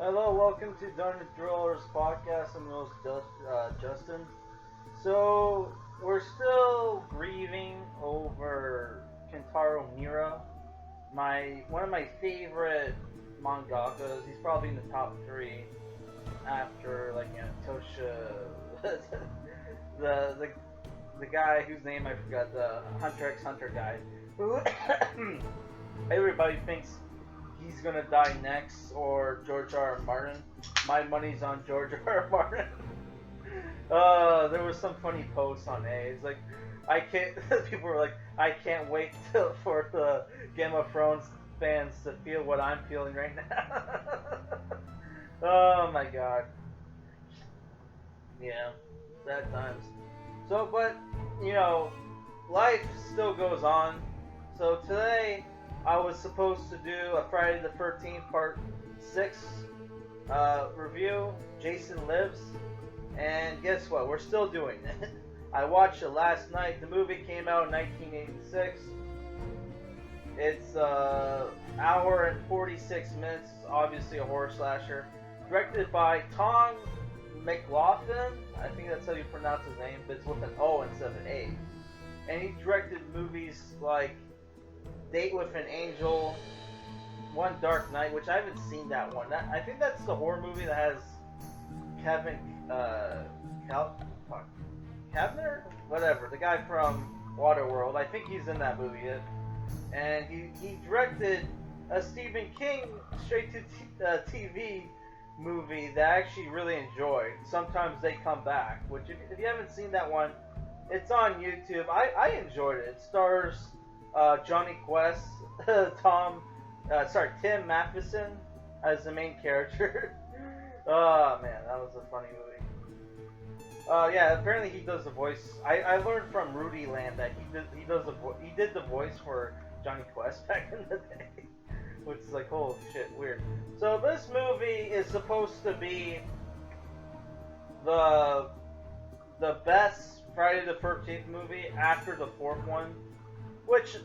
Hello, welcome to Darn the Drillers podcast. I'm your host, Justin. So, we're still grieving over Kentaro Miura, one of my favorite mangakas. He's probably in the top three after, Tosha, the the guy whose name I forgot, the Hunter x Hunter guy, who everybody thinks he's gonna die next, or George R. R. Martin. My money's on George R. R. Martin. There was some funny posts on A. It's like, I can't. People were like, I can't wait for the Game of Thrones fans to feel what I'm feeling right now. Oh my god. Yeah, sad times. So, but you know, life still goes on. So today, I was supposed to do a Friday the 13th Part 6 review. Jason Lives. And guess what? We're still doing it. I watched it last night. The movie came out in 1986. It's hour and 46 minutes. It's obviously a horror slasher. Directed by Tom McLoughlin. I think that's how you pronounce his name, but it's with an O instead of an A. And he directed movies like Date with an Angel, One Dark Night, which I haven't seen that one. I think that's the horror movie that has Kevin Kavner, whatever, the guy from Waterworld. I think he's in that movie. And he directed a Stephen King straight to TV movie that I actually really enjoyed. Sometimes They Come Back, which if you haven't seen that one, it's on YouTube. I enjoyed it. It stars Johnny Quest, Tim Mathews as the main character. Oh man, that was a funny movie. Yeah, apparently he does the voice. I learned from Rudy Land that he did the voice for Johnny Quest back in the day, which is like, holy shit, weird. So this movie is supposed to be the best Friday the 13th movie after the fourth one. Which,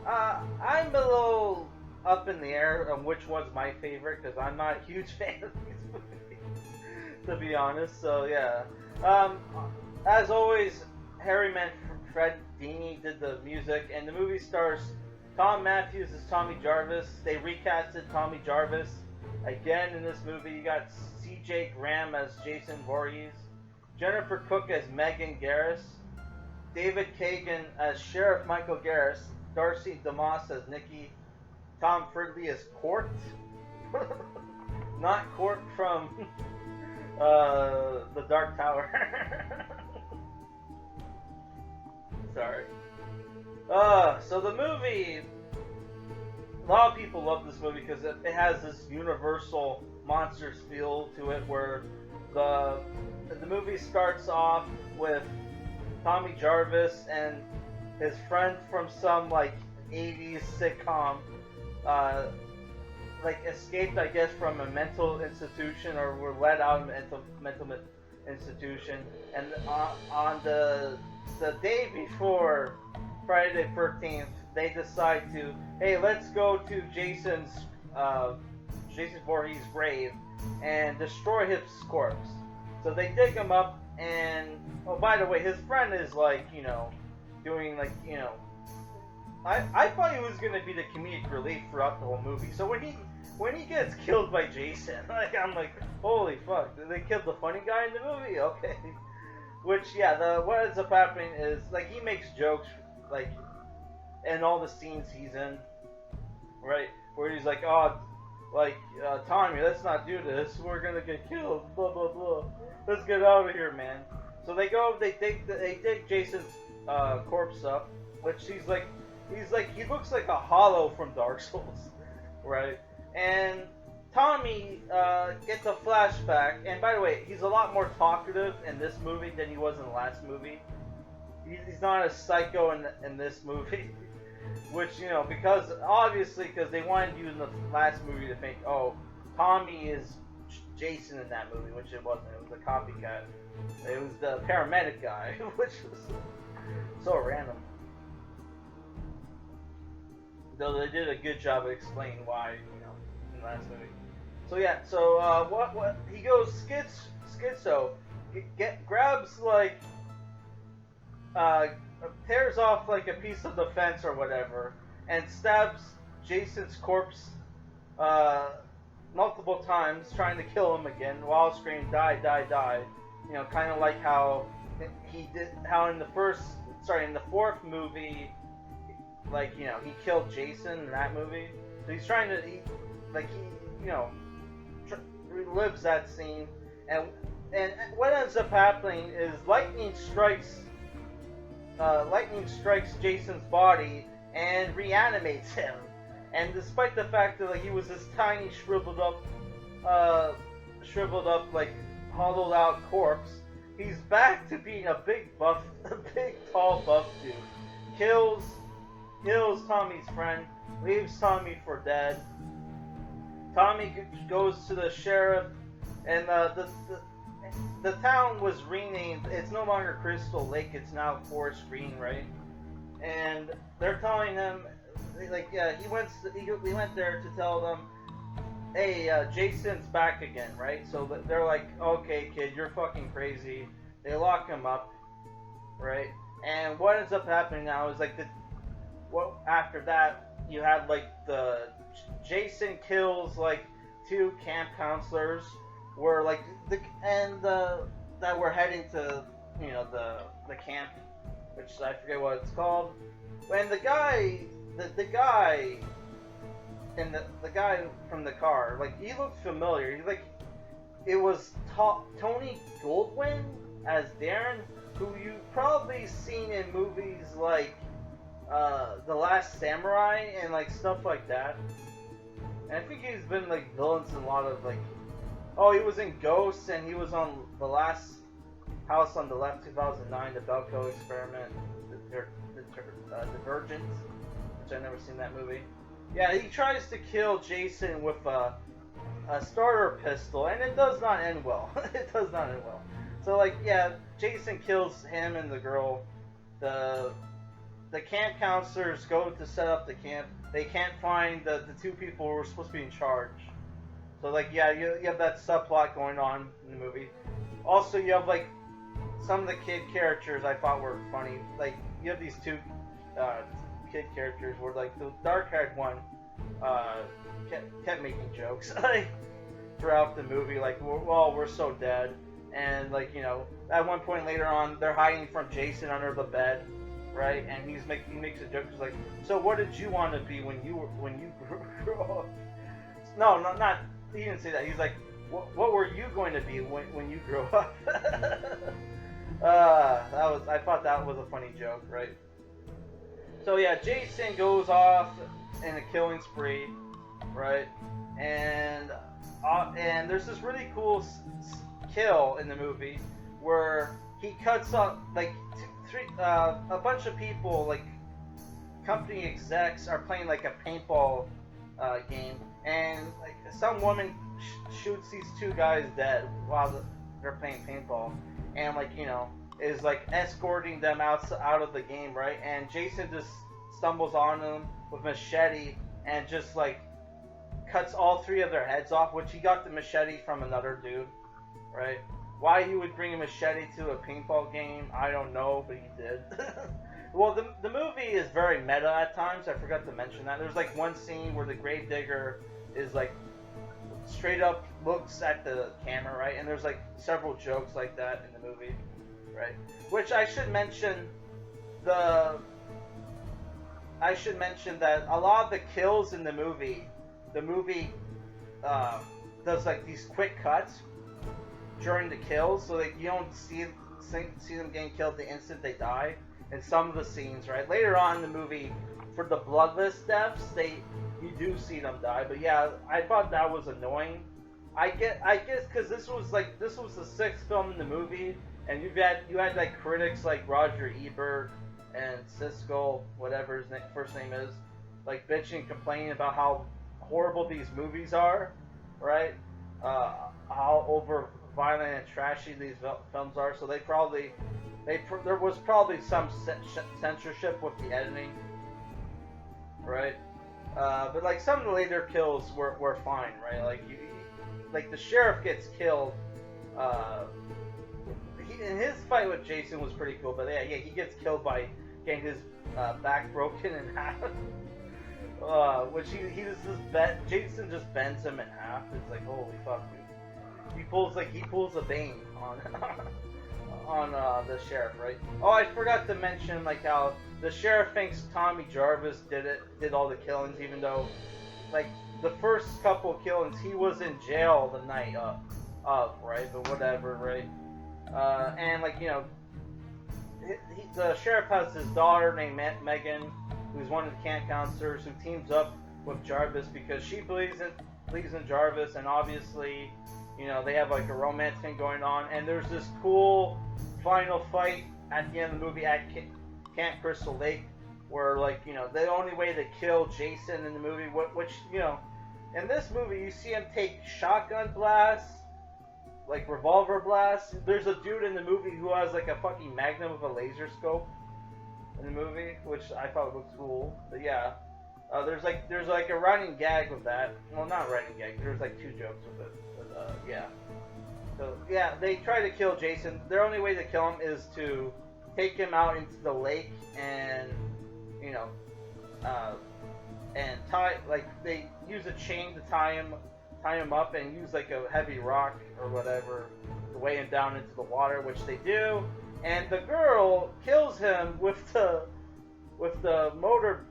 I'm a little up in the air on which one's my favorite, because I'm not a huge fan of these movies, to be honest, so yeah. As always, Harry Manfredini did the music, and the movie stars Thom Mathews as Tommy Jarvis. They recasted Tommy Jarvis again in this movie. You got C.J. Graham as Jason Voorhees, Jennifer Cooke as Megan Garris, David Kagan as Sheriff Michael Garris, Darcy DeMoss as Nikki, Tom Fridley as Court, not Court from the Dark Tower. Sorry. So the movie, a lot of people love this movie because it has this universal monsters feel to it, where the movie starts off with Tommy Jarvis and his friend from some 80s sitcom escaped, I guess, from a mental institution, or were let out of a mental institution, and on the day before Friday the 13th, they decide to, hey, let's go to Jason Voorhees' grave and destroy his corpse. So they dig him up, and oh, by the way, his friend is doing I thought he was gonna be the comedic relief throughout the whole movie. So when he gets killed by Jason, I'm like, holy fuck, they killed the funny guy in the movie? Okay. Which, yeah, what ends up happening is, he makes jokes, in all the scenes he's in, right? Where he's like, oh, Tommy, let's not do this, we're gonna get killed, blah, blah, blah. Let's get out of here, man. So they dig Jason's corpse up, which he looks like a Hollow from Dark Souls, right? And Tommy gets a flashback, and by the way, he's a lot more talkative in this movie than he was in the last movie. He's not a psycho in this movie, which, because they wanted you in the last movie to think, oh, Tommy is Jason in that movie, which it wasn't. It was a copycat. It was the paramedic guy, which was so random. Though they did a good job of explaining why, in the last movie. So yeah, so what he goes schizo, grabs like uh, tears off like a piece of the fence or whatever, and stabs Jason's corpse uh, multiple times, trying to kill him again while screaming "Die, die, die." You know, kind of like how he did, how in the fourth movie, like he killed Jason in that movie. So he's trying to, relives that scene, and what ends up happening is lightning strikes Jason's body and reanimates him. And despite the fact that he was this tiny shriveled up like hollowed out corpse, he's back to being a big tall buff dude. Kills Tommy's friend, leaves Tommy for dead. Tommy goes to the sheriff, and the town was renamed. It's no longer Crystal Lake. It's now Forest Green, right? And they're telling him, he went there to tell them, hey, Jason's back again, right? So they're like, okay, kid, you're fucking crazy. They lock him up, right? And what ends up happening now is after that, you had the Jason kills two camp counselors, were that were heading to the camp, which I forget what it's called. And the guy from the car, he looked familiar. It was Tony Goldwyn as Darren, who you've probably seen in movies like The Last Samurai and stuff like that. And I think he's been villains in a lot of he was in Ghosts, and he was on The Last House on the Left, 2009, the Belko Experiment, Divergence, which I've never seen that movie. Yeah, he tries to kill Jason with a starter pistol, and it does not end well. It does not end well. So Jason kills him and the girl. The camp counselors go to set up the camp. They can't find the two people who were supposed to be in charge. So you have that subplot going on in the movie. Also, you have some of the kid characters I thought were funny. You have these two kid characters where the dark-haired one kept making jokes throughout the movie, we're so dead, and at one point later on they're hiding from Jason under the bed, right? And he makes a joke, he's so what did you want to be when you grew up? No, not he didn't say that. He's what were you going to be when you grow up? I thought that was a funny joke, right? So yeah, Jason goes off in a killing spree, right? And there's this really cool kill in the movie where he cuts up a bunch of people, company execs are playing a paintball game, and some woman shoots these two guys dead while they're playing paintball, and is escorting them out of the game, right? And Jason just stumbles on them with machete and just cuts all three of their heads off, which he got the machete from another dude, right? Why he would bring a machete to a paintball game, I don't know, but he did. Well, the movie is very meta at times. I forgot to mention that. There's one scene where the gravedigger is straight up looks at the camera, right? And there's several jokes like that in the movie, right? Which I should mention that a lot of the kills in the movie does these quick cuts during the kills, so you don't see them getting killed the instant they die. In some of the scenes, right? Later on in the movie, for the bloodless deaths, you do see them die. But yeah, I thought that was annoying. I guess because this was the sixth film in the movie, and you had critics like Roger Ebert and Siskel, whatever his first name is, bitching and complaining about how horrible these movies are, right? How over violent and trashy these films are. So there was probably some censorship with the editing, right? But some of the later kills were fine, right? like the sheriff gets killed. And his fight with Jason was pretty cool, but yeah, he gets killed by getting his back broken in half. Which he just Jason just bends him in half. It's like, holy fuck, dude. He pulls a Bane on on the sheriff, right? Oh, I forgot to mention like how the sheriff thinks Tommy Jarvis did all the killings, even though like the first couple of killings he was in jail the night of, right? But whatever, right? And like, you know, the sheriff has his daughter named Megan, who's one of the camp counselors, who teams up with Jarvis because she believes in Jarvis, and obviously, you know, they have like a romance thing going on. And there's this cool final fight at the end of the movie at Camp Crystal Lake, where, like, you know, the only way to kill Jason in the movie, which, you know, in this movie you see him take shotgun blasts, like revolver blasts. There's a dude in the movie who has like a fucking magnum with a laser scope in the movie, which I thought looked cool. But yeah, there's like a running gag with that. Well, not running gag. There's like 2 jokes with it. But yeah. So yeah, they try to kill Jason. Their only way to kill him is to take him out into the lake and, you know, and they use a chain to tie him up and use like a heavy rock or whatever to weigh him down into the water, which they do. And the girl kills him with the motor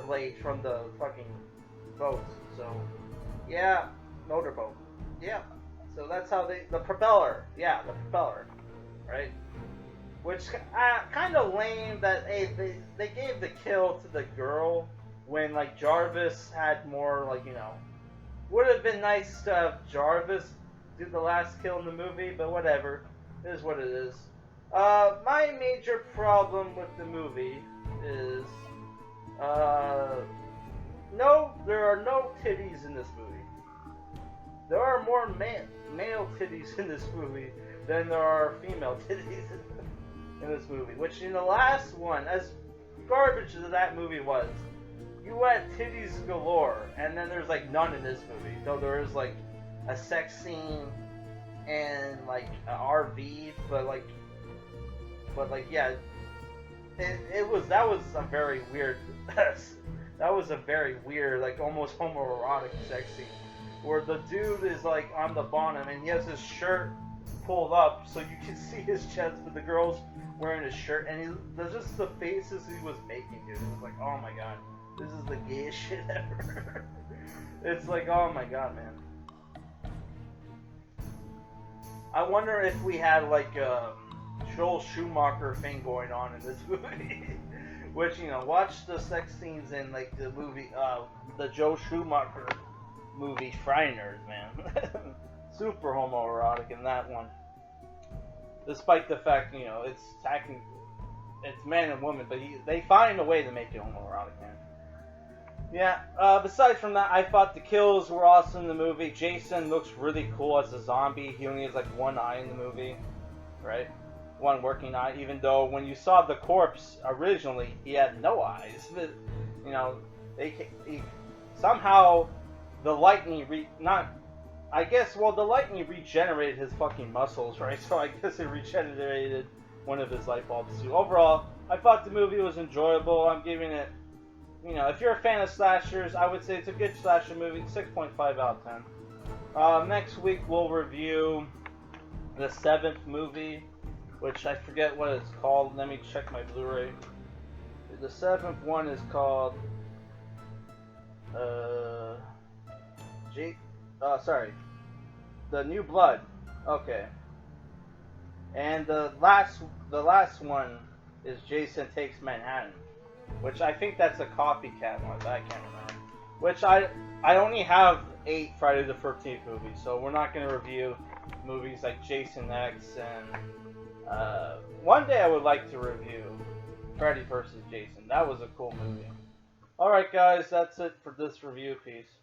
blade from the fucking boat. So yeah, motorboat. Yeah. So that's how the propeller. Yeah, the propeller. Right. Which kind of lame that they gave the kill to the girl when like Jarvis had more, like, you know, would have been nice to have Jarvis do the last kill in the movie, but whatever. It is what it is. My major problem with the movie is there are no titties in this movie. There are more male titties in this movie than there are female titties in this movie. Which in the last one, as garbage as that movie was, you had titties galore, and then there's like none in this movie. Though there is like a sex scene and like an RV, but yeah, that was a very weird that was a very weird, like almost homoerotic sex scene where the dude is like on the bottom and he has his shirt pulled up so you can see his chest, but the girl's wearing his shirt, and there's just the faces he was making, dude. It was like, oh my god, this is the gayest shit ever. It's like, oh my god, man. I wonder if we had like a Joel Schumacher thing going on in this movie. Which, you know, watch the sex scenes in like the movie, the Joe Schumacher movie Frighteners, man. Super homoerotic in that one. Despite the fact, you know, it's man and woman, but they find a way to make it homoerotic, man. Yeah, besides from that, I thought the kills were awesome in the movie. Jason looks really cool as a zombie. He only has like one eye in the movie, right? One working eye, even though when you saw the corpse originally, he had no eyes. But, you know, somehow the lightning the lightning regenerated his fucking muscles, right? So I guess it regenerated one of his light bulbs too. Overall, I thought the movie was enjoyable. I'm giving it, you know, if you're a fan of slashers, I would say it's a good slasher movie. 6.5 out of 10. Next week we'll review the 7th movie, which I forget what it's called. Let me check my Blu-ray. The 7th one is called The New Blood. Okay. And the last one is Jason Takes Manhattan, which I think that's a copycat one, but I can't remember. Which I only have 8 Friday the 13th movies, so we're not going to review movies like Jason X, and one day I would like to review Freddy vs. Jason. That was a cool movie. Alright guys, that's it for this review. Peace.